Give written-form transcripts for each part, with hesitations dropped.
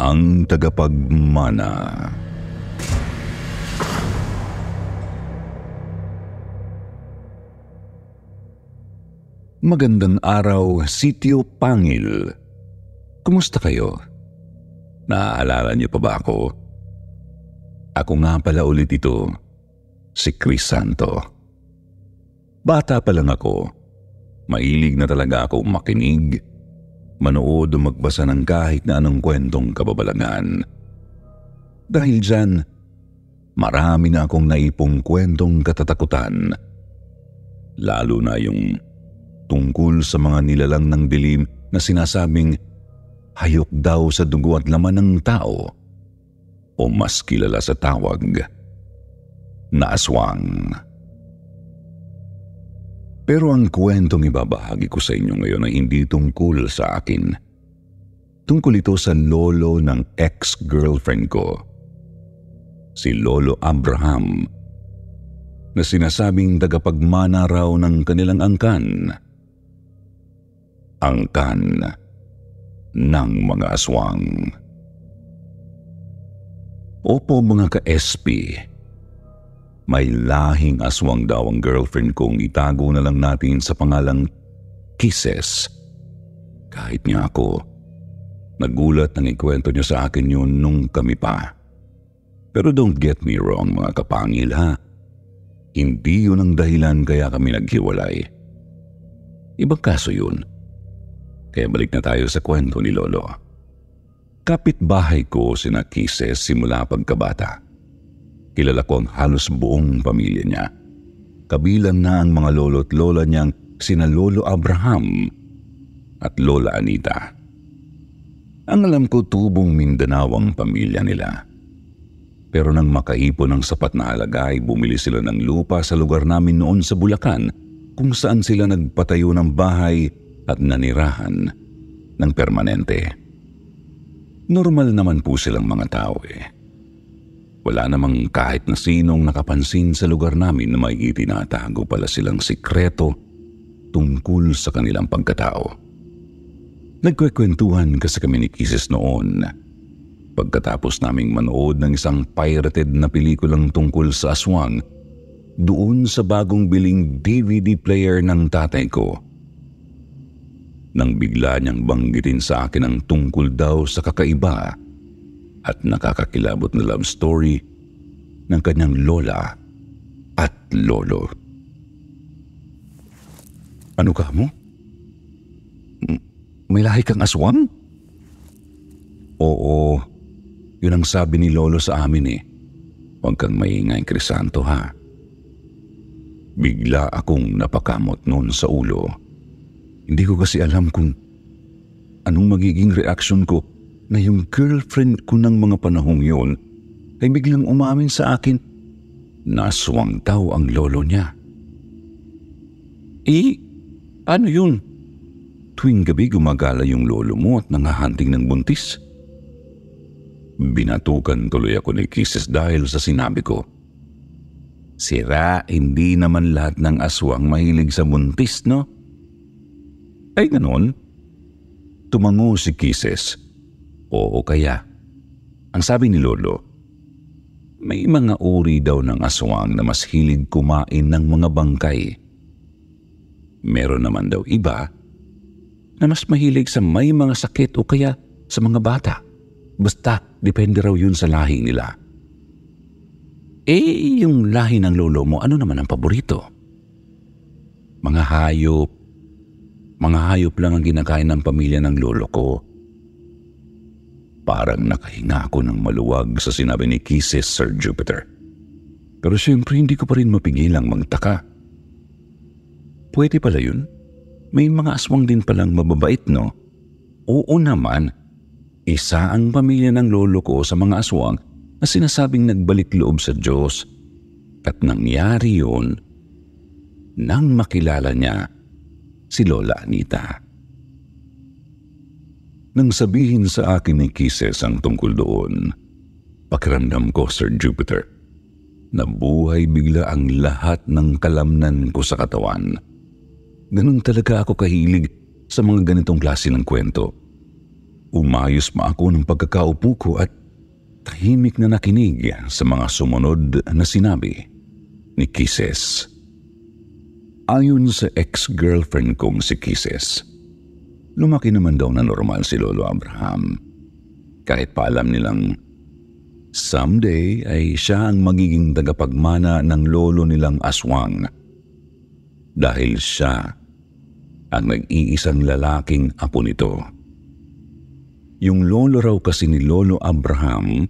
ang tagapagmana. Magandang araw, Sitio Pangil. Kumusta kayo? Naaalala niyo pa ba ako? Ako nga pala ulit ito, si Chris Santo. Bata pa lang ako, mahilig na talaga ako makinig, manood o magbasa ng kahit na anong kwentong kababalaghan. Dahil dyan, marami na akong naipong kwentong katatakutan, lalo na yung tungkol sa mga nilalang ng dilim na sinasabing hayok daw sa dugo at laman ng tao o mas kilala sa tawag na aswang. Pero ang kwentong ibabahagi ko sa inyo ngayon ay hindi tungkol sa akin. Tungkol ito sa lolo ng ex-girlfriend ko, si Lolo Abraham, na sinasabing tagapagmana raw ng kanilang angkan ng mga aswang. Opo mga ka-SP, may lahing aswang daw ang girlfriend kong itago na lang natin sa pangalang Kisses. Kahit niya ako, nagulat nang ikwento niya sa akin yun nung kami pa. Pero don't get me wrong mga kapangil ha, hindi yun ang dahilan kaya kami naghiwalay. Ibang kaso yun. Kaya balik na tayo sa kwento ni Lolo. Kapitbahay ko sina Kisses simula pagkabata. Kilala ko ang halos buong pamilya niya. Kabilang na ang mga lolo at lola niyang sina Lolo Abraham at Lola Anita. Ang alam ko tubong Mindanao ang pamilya nila. Pero nang makaipon ng sapat na halaga ay bumili sila ng lupa sa lugar namin noon sa Bulacan kung saan sila nagpatayo ng bahay at nanirahan ng permanente. Normal naman po silang mga tao eh. Wala namang kahit na sinong nakapansin sa lugar namin na may itinatago pala silang sikreto tungkol sa kanilang pagkatao. Nagkwekwentuhan kasi kami ni Kisses noon pagkatapos naming manood ng isang pirated na pelikulang tungkol sa aswang doon sa bagong biling DVD player ng tatay ko. Nang bigla niyang banggitin sa akin ang tungkol daw sa kakaiba at nakakakilabot na love story ng kanyang lola at lolo. Ano ka mo? May lahi kang aswang? Oo, yun ang sabi ni Lolo sa amin eh. Huwag kang maingay, Crisanto ha. Bigla akong napakamot noon sa ulo. Hindi ko kasi alam kung anong magiging reaksyon ko na yung girlfriend ko ng mga panahong yun ay biglang umamin sa akin na aswang daw ang lolo niya. Ano yun? Tuwing gabi gumagala yung lolo mo at nangahanting ng buntis. Binatukan tuloy ako ni Kisses dahil sa sinabi ko. Sira, hindi naman lahat ng aswang mahilig sa buntis, no? Ay ganon? Tumango si Kisses. Oo kaya. Ang sabi ni Lolo, may mga uri daw ng aswang na mas hilig kumain ng mga bangkay. Meron naman daw iba na mas mahilig sa may mga sakit o kaya sa mga bata. Basta, depende raw yun sa lahi nila. Yung lahi ng lolo mo, ano naman ang paborito? Mga hayop. Mga hayop lang ang kinakain ng pamilya ng lolo ko. Parang nakahinga ako ng maluwag sa sinabi ni Kisses, Sir Jupiter. Pero siyempre hindi ko pa rin mapigilang magtaka. Pwede pala yun? May mga aswang din palang mababait, no? Oo naman. Isa ang pamilya ng lolo ko sa mga aswang na sinasabing nagbalik loob sa Diyos. At nangyari yun nang makilala niya si Lola Anita. Nang sabihin sa akin ni Kisses ang tungkol doon, pakiramdam ko, Sir Jupiter, nabuhay bigla ang lahat ng kalamnan ko sa katawan. Ganun talaga ako kahilig sa mga ganitong klase ng kwento. umayos pa ako ng pagkakaupo ko at tahimik na nakinig sa mga sumunod na sinabi ni Kisses. Ayon sa ex-girlfriend kong si Kisses, lumaki naman daw na normal si Lolo Abraham. Kahit pa alam nilang someday ay siya ang magiging tagapagmana ng lolo nilang aswang. Dahil siya ang nag-iisang lalaking apo nito. Yung lolo raw kasi ni Lolo Abraham,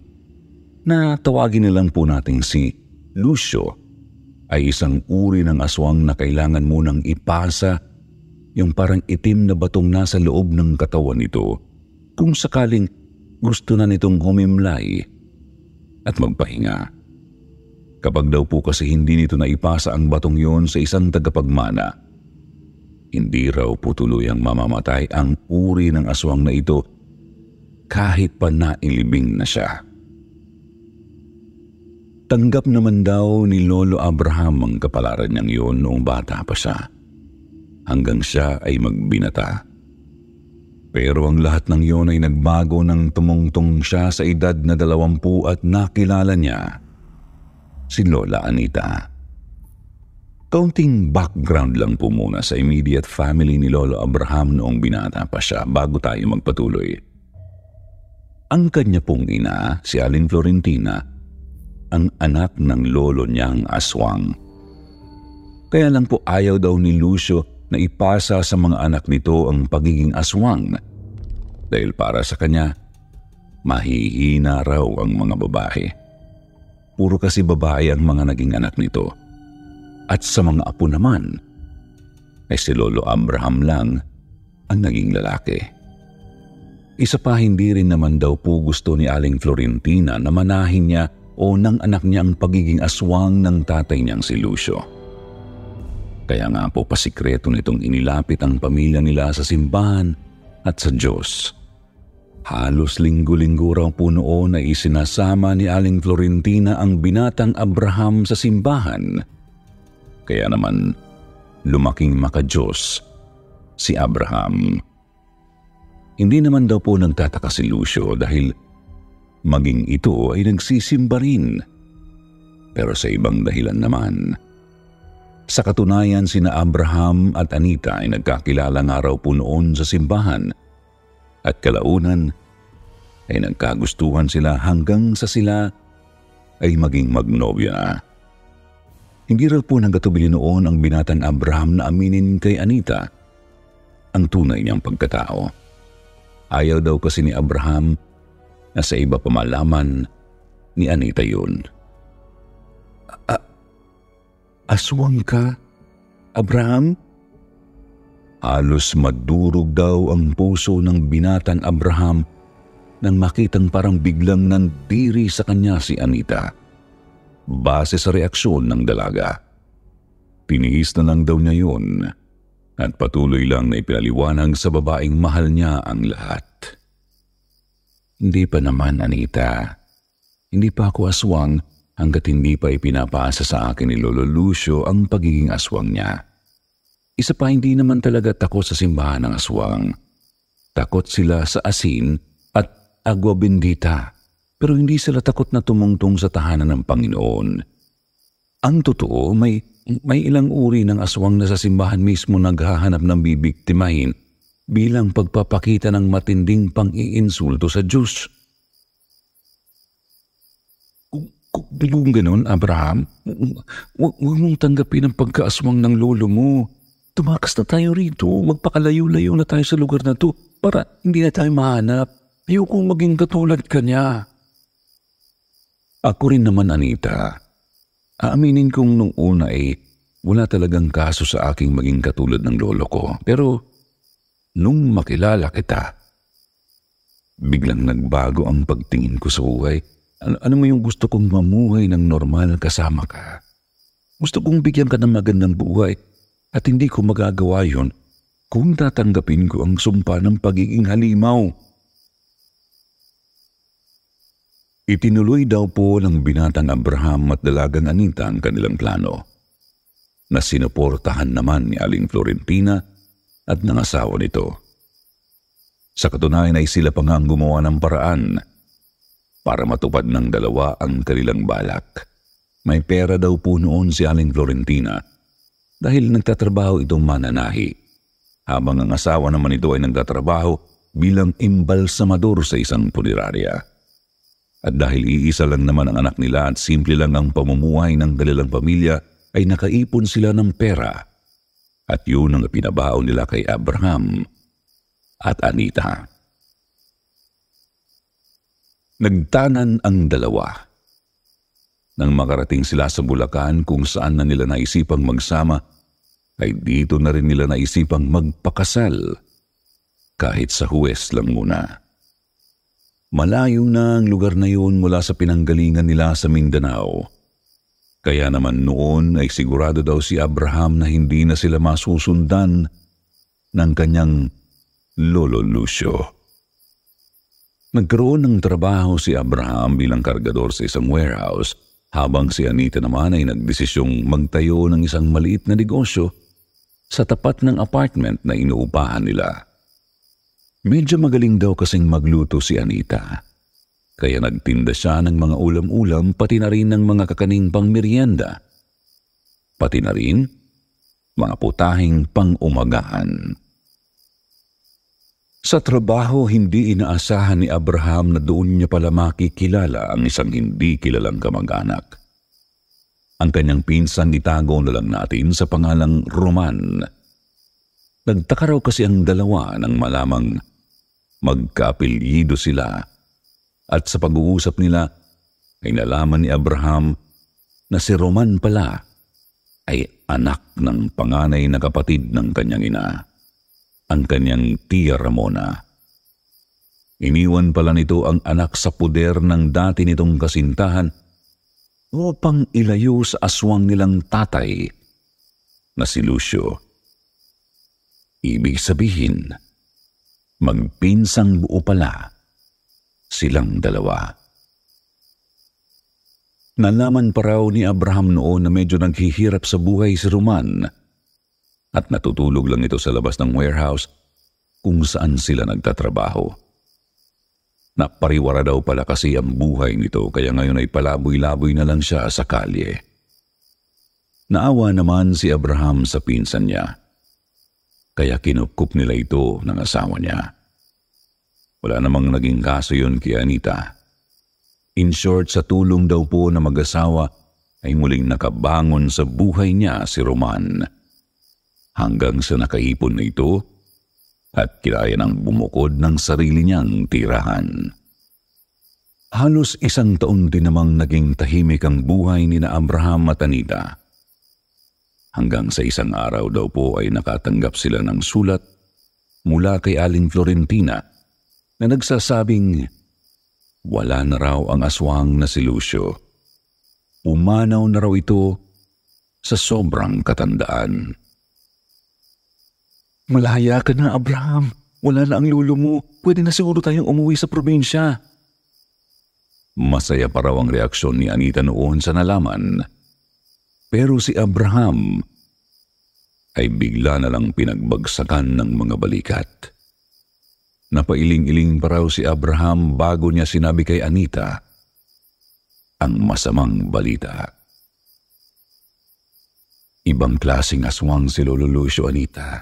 na tawagin nilang po natin si Lucio, ay isang uri ng aswang na kailangan munang ipasa yung parang itim na batong nasa loob ng katawan nito kung sakaling gusto na nitong humimlay at magpahinga. Kapag daw po kasi hindi nito naipasa ang batong yon sa isang tagapagmana, hindi raw po tuluyang mamamatay ang uri ng aswang na ito kahit pa nailibing na siya. Tanggap naman daw ni Lolo Abraham ang kapalaran niyang yun noong bata pa siya, hanggang siya ay magbinata. Pero ang lahat ng yun ay nagbago nang tumungtong siya sa edad na 20 at nakilala niya si Lola Anita. Kaunting background lang po muna sa immediate family ni Lolo Abraham noong binata pa siya bago tayo magpatuloy. Ang kanya pong ina, si Aling Florentina, ang anak ng lolo niyang aswang. Kaya lang po ayaw daw ni Lucio na ipasa sa mga anak nito ang pagiging aswang dahil para sa kanya, mahihina raw ang mga babae. Puro kasi babae ang mga naging anak nito. At sa mga apo naman, ay si Lolo Abraham lang ang naging lalaki. Isa pa, hindi rin naman daw po gusto ni Aling Florentina na manahin niya o ng anak niya ang pagiging aswang ng tatay niyang si Lucio. Kaya nga po pasikreto nitong inilapit ang pamilya nila sa simbahan at sa Diyos. Halos linggo-linggo raw po noon ay isinasama ni Aling Florentina ang binatang Abraham sa simbahan. Kaya naman lumaking maka-Diyos si Abraham. Hindi naman daw po nagtataka si Lucio dahil maging ito ay nagsisimba rin. Pero sa ibang dahilan naman. Sa katunayan, sina Abraham at Anita ay nagkakilala nga raw po noon sa simbahan. At kalaunan ay nagkagustuhan sila hanggang sa sila ay maging magnobya na. Hindi raw po nagkatubili noon ang binatang Abraham na aminin kay Anita ang tunay niyang pagkatao. Ayaw daw kasi ni Abraham na sa iba pa malaman ni Anita yun. Aswang ka, Abraham? Halos madurog daw ang puso ng binatang Abraham nang makitang parang biglang nandiri sa kanya si Anita. Base sa reaksyon ng dalaga, tiniis na lang daw niya yun at patuloy lang na ipinaliwanag sa babaeng mahal niya ang lahat. Hindi pa naman, Anita. Hindi pa ako aswang hanggat hindi pa ipinapasa sa akin ni Lolo Lucio ang pagiging aswang niya. Isa pa, hindi naman talaga takot sa simbahan ng aswang. Takot sila sa asin at agwa bendita, pero hindi sila takot na tumungtong sa tahanan ng Panginoon. Ang totoo, may ilang uri ng aswang na sa simbahan mismo naghahanap ng bibiktimahin bilang pagpapakita ng matinding pang-iinsulto sa Diyos. Kung ganun, Abraham, huwag mong tanggapin ang pagkaaswang ng lolo mo. Tumakas na tayo rito, magpakalayo-layo na tayo sa lugar na to para hindi na tayo mahanap. Ayokong maging katulad ka niya. Ako rin naman, Anita. Aaminin kong nung una wala talagang kaso sa aking maging katulad ng lolo ko. Pero nung makilala kita, biglang nagbago ang pagtingin ko sa buhay. Ano mo yung gusto kong mamuhay ng normal kasama ka? Gusto kong bigyan ka ng magandang buhay at hindi ko magagawa yon kung tatanggapin ko ang sumpa ng pagiging halimaw. Itinuloy daw po ng binatang Abraham at dalagang Anita ang kanilang plano na sinuportahan naman ni Aling Florentina at ng asawa nito. Sa katunayan ay sila pa nga ang gumawa ng paraan para matupad ng dalawa ang kanilang balak. May pera daw po noon si Aling Florentina dahil nagtatrabaho itong mananahi, habang ang asawa naman ito ay nagtatrabaho bilang imbalsamador sa isang punerarya. At dahil iisa lang naman ang anak nila at simple lang ang pamumuhay ng kanilang pamilya, ay nakaipon sila ng pera. At yun ang pinabaon nila kay Abraham at Anita. Nagtanan ang dalawa. Nang makarating sila sa Bulacan kung saan na nila naisipang magsama, ay dito na rin nila naisipang magpakasal, kahit sa huwes lang muna. Malayo na ang lugar na yun mula sa pinanggalingan nila sa Mindanao. Kaya naman noon ay sigurado daw si Abraham na hindi na sila masusundan ng kanyang lolo Lucio. Nagkaroon ng trabaho si Abraham bilang kargador sa isang warehouse, habang si Anita naman ay nagdesisyong magtayo ng isang maliit na negosyo sa tapat ng apartment na inuupahan nila. Medyo magaling daw kasing magluto si Anita, kaya nagtinda siya ng mga ulam-ulam pati na rin ng mga kakaning pangmeryenda, pati na rin mga putahing pang-umagahan. Sa trabaho, hindi inaasahan ni Abraham na doon niya pala makikilala ang isang hindi kilalang kamag-anak. Ang kanyang pinsan itago na lang natin sa pangalang Roman. Nagtaka raw kasi ang dalawa nang malamang magkaapelyido sila, at sa pag-uusap nila ay nalaman ni Abraham na si Roman pala ay anak ng panganay na kapatid ng kanyang ina, ang kanyang tiya Ramona. Iniwan pala nito ang anak sa puder ng dati nitong kasintahan upang ilayo sa aswang nilang tatay na si Lucio. Ibig sabihin, magpinsang buo pala silang dalawa. Nalaman pa raw ni Abraham noon na medyo naghihirap sa buhay si Roman at natutulog lang ito sa labas ng warehouse kung saan sila nagtatrabaho. Napariwara daw pala kasi ang buhay nito, kaya ngayon ay palaboy-laboy na lang siya sa kalye. Naawa naman si Abraham sa pinsan niya, kaya kinukup nila ito ng asawa niya. Wala namang naging kaso yun kay Anita. In short, sa tulong daw po na mag-asawa ay muling nakabangon sa buhay niya si Roman, hanggang sa nakaipon na ito at kinaya ng bumukod ng sarili niyang tirahan. Halos 1 taon din namang naging tahimik ang buhay ni na Abraham at Anita. Hanggang sa isang araw daw po ay nakatanggap sila ng sulat mula kay Aling Florentina na nagsasabing wala na raw ang aswang na si Lucio. Umanaw na raw ito sa sobrang katandaan. Malaya ka na, Abraham. Wala na ang lulo mo. Pwede na siguro tayong umuwi sa probinsya. Masaya pa raw ang reaksyon ni Anita noon sa nalaman. Pero si Abraham ay bigla na lang pinagbagsakan ng mga balikat. Napailing-iling pa raw si Abraham bago niya sinabi kay Anita ang masamang balita. Ibang klaseng aswang si Lolo Lucio, Anita.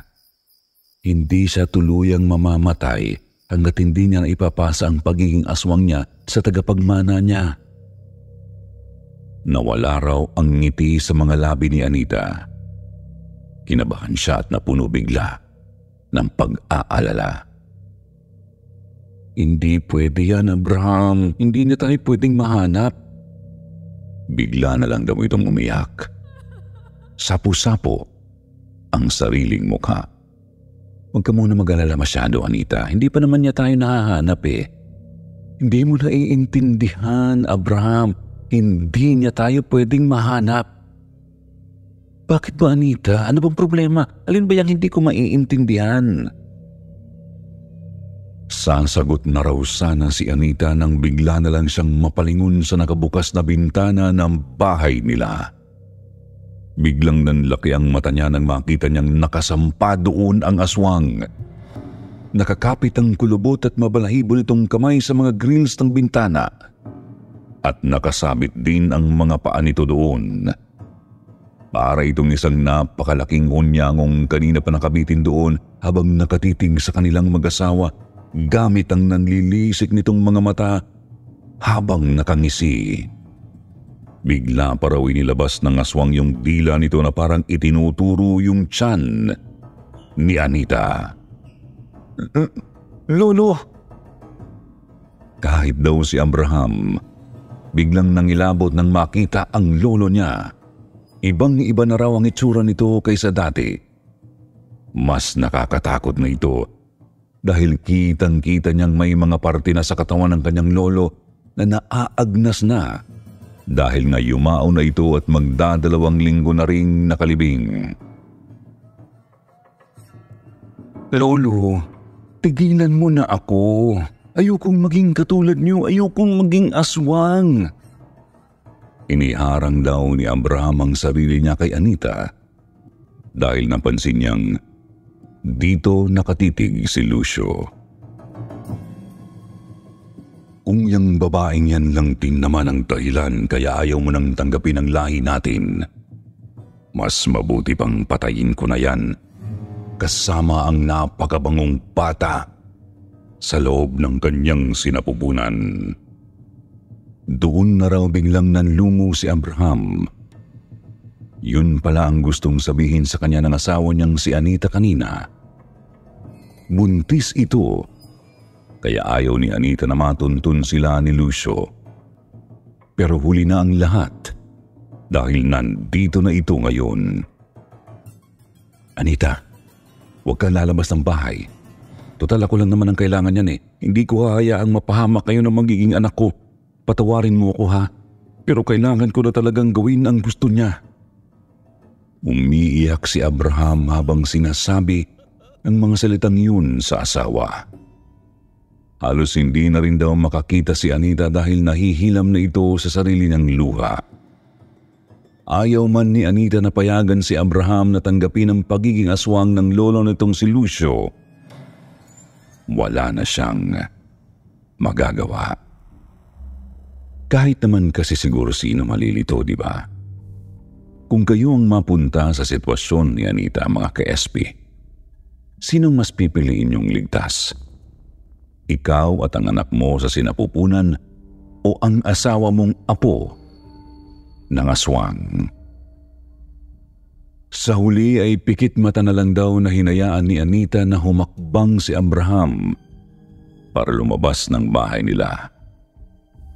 Hindi siya tuluyang mamamatay hanggat hindi niya naipapasa ang pagiging aswang niya sa tagapagmana niya. Nawala raw ang ngiti sa mga labi ni Anita. Kinabahan siya at napuno bigla ng pag-aalala. Hindi pwede yan, Abraham. Hindi na tayo pwedeng mahanap. Bigla na lang daw itong umiyak. Sapo-sapo ang sariling mukha. Huwag ka muna mag-alala masyado, Anita. Hindi pa naman niya tayo nahahanap eh. Hindi mo naiintindihan, Abraham. Hindi niya tayo pwedeng mahanap. Bakit ba, Anita? Ano bang problema? Alin ba yung hindi ko maiintindihan? Sasagot na raw sana si Anita nang bigla na lang siyang mapalingon sa nakabukas na bintana ng bahay nila. Biglang nanlaki ang mata niya nang makita niyang nakasampa doon ang aswang. Nakakapit ang kulubot at mabalahibo nitong kamay sa mga grills ng bintana. At nakasabit din ang mga paa nito doon. Para itong isang napakalaking unyangong kanina pa nakabitin doon habang nakatitig sa kanilang mag-asawa gamit ang nanlilisik nitong mga mata habang nakangisi. Bigla pa raw inilabas ng aswang yung dila nito na parang itinuturo yung tiyan ni Anita. Lolo! Kahit daw si Abraham, biglang nangilabot nang makita ang lolo niya. Ibang-iba na raw ang itsura nito kaysa dati. Mas nakakatakot na ito dahil kitang-kita niyang may mga parte na sa katawan ng kanyang lolo na naaagnas na dahil nga yumao na ito at magdadalawang linggo na ring nakalibing. Lolo, tigilan mo na ako. Ayokong maging katulad niyo, ayokong maging aswang. Iniharang daw ni Abraham ang sarili niya kay Anita dahil napansin niyang dito nakatitig si Lucio. Kung yung babaeng yan lang din naman ang dahilan kaya ayaw mo nang tanggapin ang lahi natin, mas mabuti pang patayin ko na yan kasama ang napakabangong bata sa loob ng kanyang sinapupunan. Doon na raw biglang nanlungo si Abraham. Yun pala ang gustong sabihin sa kanya ng asawa niyang si Anita kanina. Buntis ito, kaya ayaw ni Anita na matuntun sila ni Lucio. Pero huli na ang lahat dahil nandito na ito ngayon. Anita, huwag kang lalabas ng bahay. Total ako lang naman ang kailangan niyan eh. Hindi ko hahayaang mapahamak kayo ng magiging anak ko. Patawarin mo ako ha. Pero kailangan ko na talagang gawin ang gusto niya. Umiiyak si Abraham habang sinasabi ang mga salitang yun sa asawa. Halos hindi na rin daw makakita si Anita dahil nahihilam na ito sa sarili niyang luha. Ayaw man ni Anita na payagan si Abraham na tanggapin ang pagiging aswang ng lolo nitong si Lucio. Wala na siyang magagawa. Kahit naman kasi siguro sino malilito, di ba? Kung kayo ang mapunta sa sitwasyon ni Anita, mga ka-SP, sinong mas pipiliin yung ligtas? Ikaw at ang anak mo sa sinapupunan o ang asawa mong apo ng aswang? Sa huli ay pikit mata na lang daw na hinayaan ni Anita na humakbang si Abraham para lumabas ng bahay nila.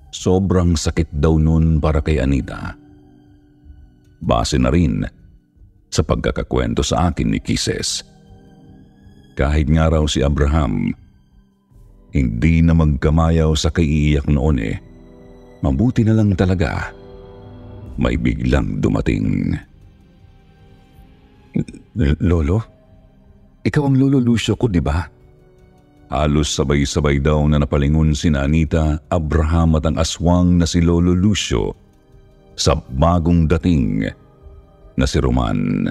Sobrang sakit daw nun para kay Anita. Base na rin sa pagkakakwento sa akin ni Kisses. Kahit nga raw si Abraham, hindi na magkamayaw sa kaiiyak noon eh. Mabuti na lang talaga may biglang dumating. Lolo? Ikaw ang lolo Lucio ko, di ba? Halos sabay-sabay daw na napalingon sina Anita, Abraham at ang aswang na si Lolo Lucio sa bagong dating na si Roman.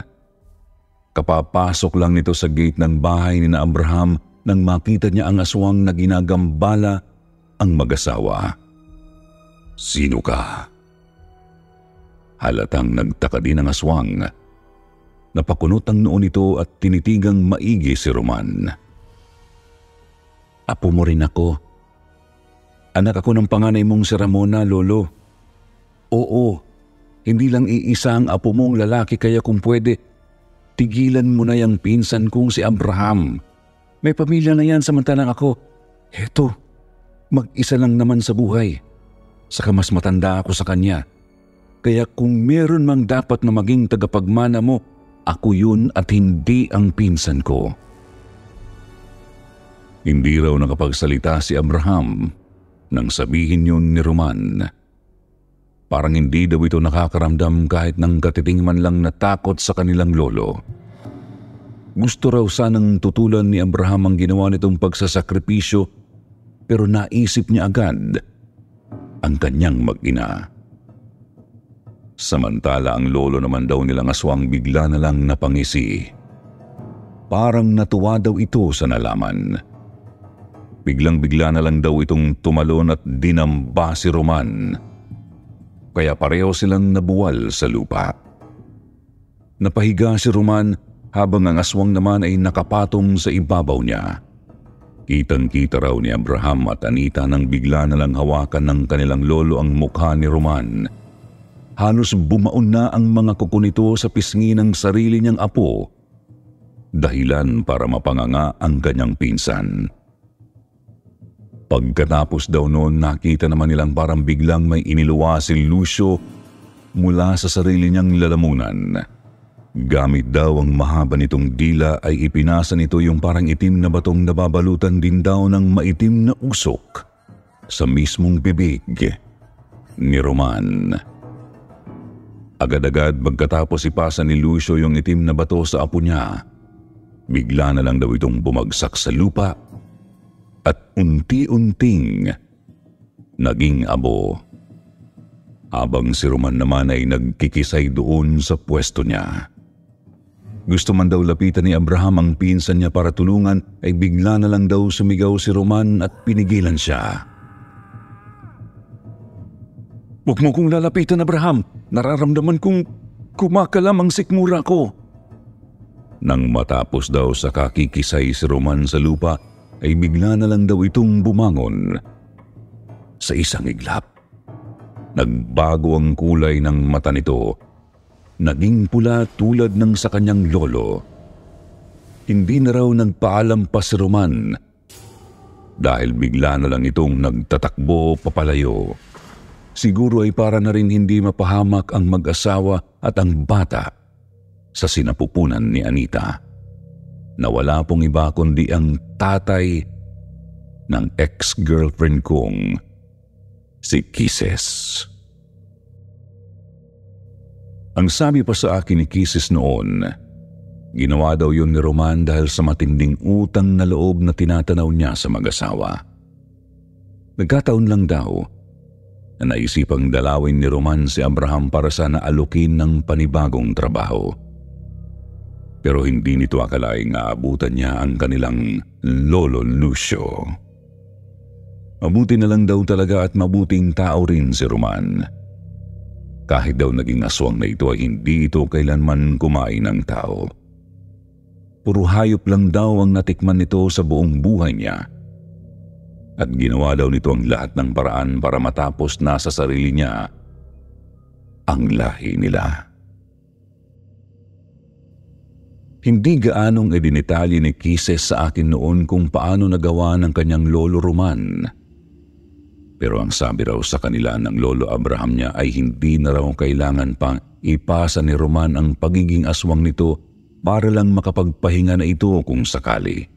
Kapapasok lang nito sa gate ng bahay ni na Abraham nang makita niya ang aswang na ginagambala ang mag-asawa. Sino ka? Halatang nagtaka din ang aswang. Napakunot ang noo nito at tinitigang maigi si Roman. Apo mo rin ako. Anak ako ng panganay mong si Ramona, Lolo. Oo, hindi lang iisa ang apo mong lalaki kaya kung pwede, tigilan mo na yung pinsan kong si Abraham. May pamilya na yan samantalang ako. Heto, mag-isa lang naman sa buhay. Saka mas matanda ako sa kanya. Kaya kung meron mang dapat na maging tagapagmana mo, ako yun at hindi ang pinsan ko. Hindi raw nakapagsalita si Abraham nang sabihin yun ni Roman. Parang hindi daw ito nakakaramdam kahit ng katiting man lang na takot sa kanilang lolo. Gusto raw sanang tutulan ni Abraham ang ginawa nitong pagsasakripisyo pero naisip niya agad ang kanyang mag-ina. Samantala ang lolo naman daw nilang aswang bigla na lang napangisi. Parang natuwa daw ito sa nalaman. biglang-bigla na lang daw itong tumalon at dinamba si Roman. Kaya pareho silang nabuwal sa lupa. Napahiga si Roman habang ang aswang naman ay nakapatong sa ibabaw niya. Kitang-kita raw ni Abraham at Anita nang bigla na lang hawakan ng kanilang lolo ang mukha ni Roman. Halos bumaon na ang mga kuko nito sa pisngi ng sarili niyang apo, dahilan para mapanganga ang kanyang pinsan. Pagkatapos daw noon, nakita naman nilang parang biglang may iniluwa si Lucio mula sa sarili niyang lalamunan. Gamit daw ang mahaba nitong dila ay ipinasa nito yung parang itim na batong nababalutan din daw ng maitim na usok sa mismong bibig ni Roman. Agad-agad pagkatapos ipasa ni Lucio yung itim na bato sa apo niya, bigla na lang daw itong bumagsak sa lupa at unti-unting naging abo. Habang si Roman naman ay nagkikisay doon sa pwesto niya. Gusto man daw lapitan ni Abraham ang pinsan niya para tulungan, ay bigla na lang daw sumigaw si Roman at pinigilan siya. "Huwag mo kong lalapitan, Abraham. Nararamdaman kong kumakalam ang sikmura ko." Nang matapos daw sa kakikisay si Roman sa lupa, ay bigla na lang daw itong bumangon. Sa isang iglap, nagbago ang kulay ng mata nito. Naging pula tulad ng sa kanyang lolo. Hindi na raw nagpaalam pa si Roman dahil bigla na lang itong nagtatakbo papalayo. Siguro ay para na rin hindi mapahamak ang mag-asawa at ang bata sa sinapupunan ni Anita, na wala pong iba kundi ang tatay ng ex-girlfriend kong si Kisses. Ang sabi pa sa akin ni Kisses noon, ginawa daw yun ni Roman dahil sa matinding utang na loob na tinatanaw niya sa mag-asawa. Nagkataon lang daw na naisipang dalawin ni Roman si Abraham para sana alukin ng panibagong trabaho. Pero hindi nito akalaing aabutan niya ang kanilang lolo Lucio. Mabuti na lang daw talaga at mabuting tao rin si Roman. Kahit daw naging aswang na ito ay hindi ito kailanman kumain ng tao. Puro hayop lang daw ang natikman nito sa buong buhay niya. At ginawa daw nito ang lahat ng paraan para matapos na sa sarili niya ang lahi nila. Hindi gaanong idinitalye ni Kisses sa akin noon kung paano nagawa ng kanyang lolo Roman. Pero ang sabi raw sa kanila ng lolo Abraham niya ay hindi na raw kailangan pang ipasa ni Roman ang pagiging aswang nito para lang makapagpahinga na ito kung sakali.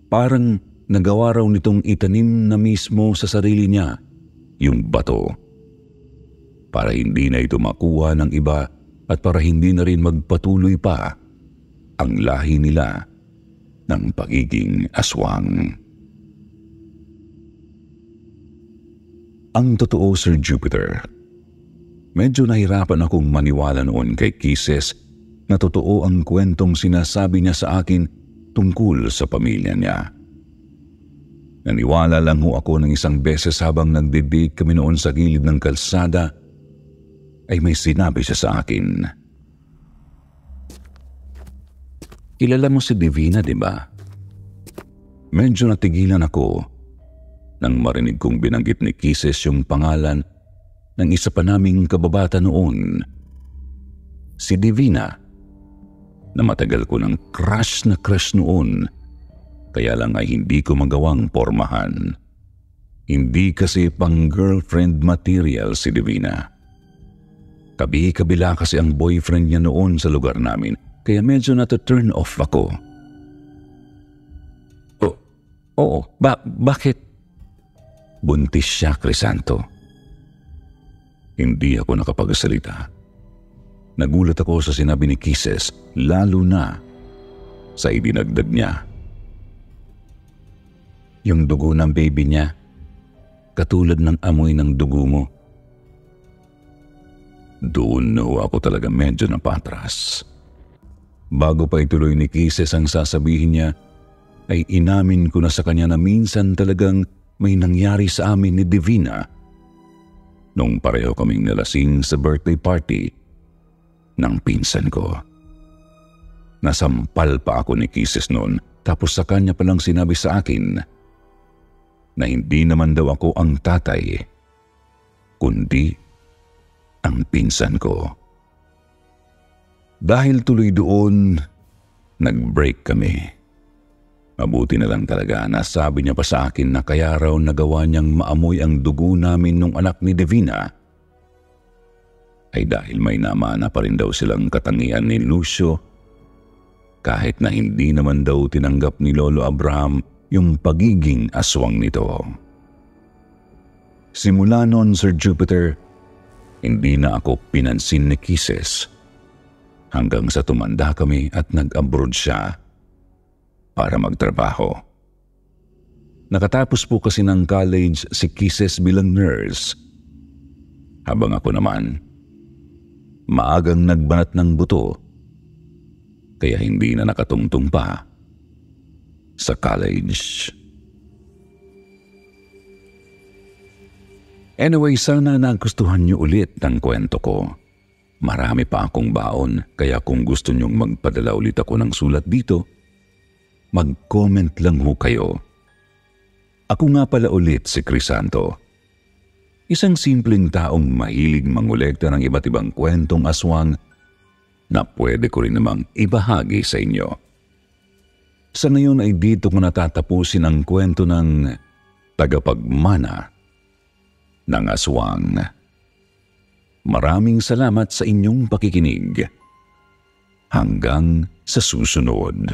Parang nagawa raw nitong itanim na mismo sa sarili niya yung bato, para hindi na ito makuha ng iba at para hindi na rin magpatuloy pa ang lahi nila ng pagiging aswang. Ang totoo, Sir Jupiter, medyo nahirapan akong maniwala noon kay Kisses na totoo ang kwentong sinasabi niya sa akin tungkol sa pamilya niya. Naniwala lang ho ako ng isang beses habang nagdibig kami noon sa gilid ng kalsada, ay may sinabi siya sa akin. "Kilala mo si Divina, di ba?" Medyo natigilan ako nang marinig kong binanggit ni Kisses yung pangalan ng isa pa naming kababata noon. Si Divina, na matagal ko ng crush na crush noon, kaya lang ay hindi ko magawang pormahan. Hindi kasi pang girlfriend material si Divina. Kabi-kabila kasi ang boyfriend niya noon sa lugar namin, kaya medyo na-turn off ako. Oo, bakit? Buntis siya, Crisanto. Hindi ako nakapagsalita. Nagulat ako sa sinabi ni Kisses, lalo na sa idinagdag niya. Yung dugo ng baby niya, katulad ng amoy ng dugo mo. Doon na ako talaga medyo napatras. Bago pa ituloy ni Kisses ang sasabihin niya, ay inamin ko na sa kanya na minsan talagang may nangyari sa amin ni Divina nung pareho kaming nalasing sa birthday party ng pinsan ko. Nasampal pa ako ni Kisses noon, tapos sa kanya palang sinabi sa akin na hindi naman daw ako ang tatay, kundi ang pinsan ko. Dahil tuloy doon, nag-break kami. Mabuti na lang talaga na sabi niya pa sa akin na kaya raw nagawa niyang maamoy ang dugo namin nung anak ni Divina ay dahil may namana pa rin daw silang katangian ni Lucio, kahit na hindi naman daw tinanggap ni Lolo Abraham yung pagiging aswang nito. Simula noon, Sir Jupiter, hindi na ako pinansin ni Kisses hanggang sa tumanda kami at nag-abroad siya para magtrabaho. Nakatapos po kasi ng college si Kisses bilang nurse, habang ako naman maagang nagbanat ng buto, kaya hindi na nakatungtong pa sa college. Anyway, sana nagustuhan niyo ulit ang kwento ko. Marami pa akong baon, kaya kung gusto niyong magpadala ulit ako ng sulat dito, mag-comment lang ho kayo. Ako nga pala ulit si Crisanto. Isang simpleng taong mahilig mangolekta ng iba't ibang kwentong aswang na pwede ko rin namang ibahagi sa inyo. Sa ngayon ay dito ko natatapusin ang kwento ng tagapagmana ng aswang. Maraming salamat sa inyong pakikinig. Hanggang sa susunod.